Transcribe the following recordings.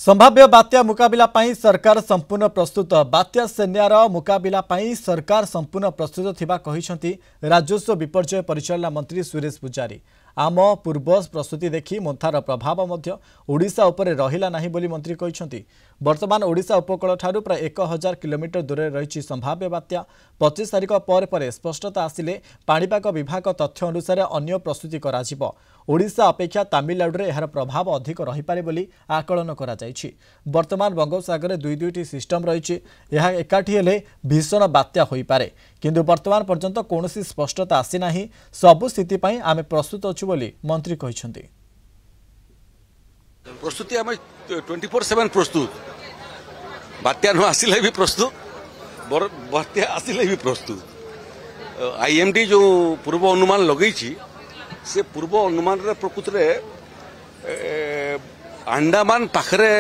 संभाव्य बात्या मुकाबिला पाई सरकार संपूर्ण प्रस्तुत। बात्या सेन्यार मुकाबिला पाई सरकार संपूर्ण प्रस्तुत थिबा कहिसंती राजस्व विपर्यय परिचालना मंत्री सुरेश पुजारी। आम पूर्व प्रस्तुति देखि मंथार प्रभाव मध्य ओडिशा उपरे रहिला नाही बोली मंत्री कहिसंती। वर्तमान ओडिशा उपकूल ठारू प्राय 1000 किलोमीटर दूर रही संभाव्य बात्या 25 तारिख पर स्पष्टता आसिले पाणीपाग विभाग तथ्य अनुसार अन्य प्रस्तुति कराजिबो। ओडिशा अपेक्षा तमिलनाडु यार प्रभाव अधिक रहीपारे बोली आकलन करा जायछि। वर्तमान बंगोपसागर दुईटी सिस्टम रही एकाठी हेले भीषण बात्या होई पारे, किंतु वर्तमान पर्यंत कौनसी स्पष्टता आसी नाही। सबु स्थिति पई आमे प्रस्तुत अछु बोली मंत्री कहिसंती। प्रस्तुति आमे 24/7 प्रस्तुत। बात्या न आसिले भी प्रस्तुत, बात्या आसिले भी प्रस्तुत। आईएमडी जो पूर्व अनुमान लगेछि से पूर्व अनुमान रे प्रकृति रे अंडमान पाखरे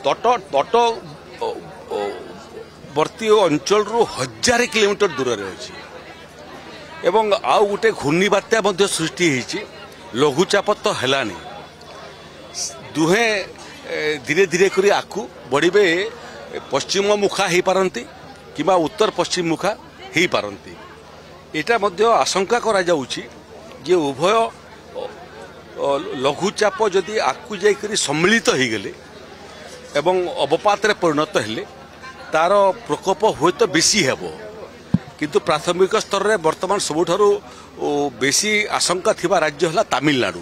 तटवर्ती अंचल रु 1000 किलोमीटर दूर रे अछि एवं आउ गोटे घूर्णी बात्या मध्य सृष्टि होइछि। लघुचाप तो हेलानी, दुहे धीरे धीरे करी आकु बढ़िबे पश्चिम मुखा हो पारती किंबा उत्तर पश्चिम मुखा हो पारती। एटा मध्य आशंका करा जाउछि जे उभय लघुचाप जदि आकु जाइकरी सम्मिलित हो गले एवं अवपात रे परिणत हेले तार प्रकोप हुए तो बेसी हेबो, किंतु प्राथमिक स्तर रे वर्तमान सबुठारु बेसी आशंका थिबा राज्य हला तमिलनाडु।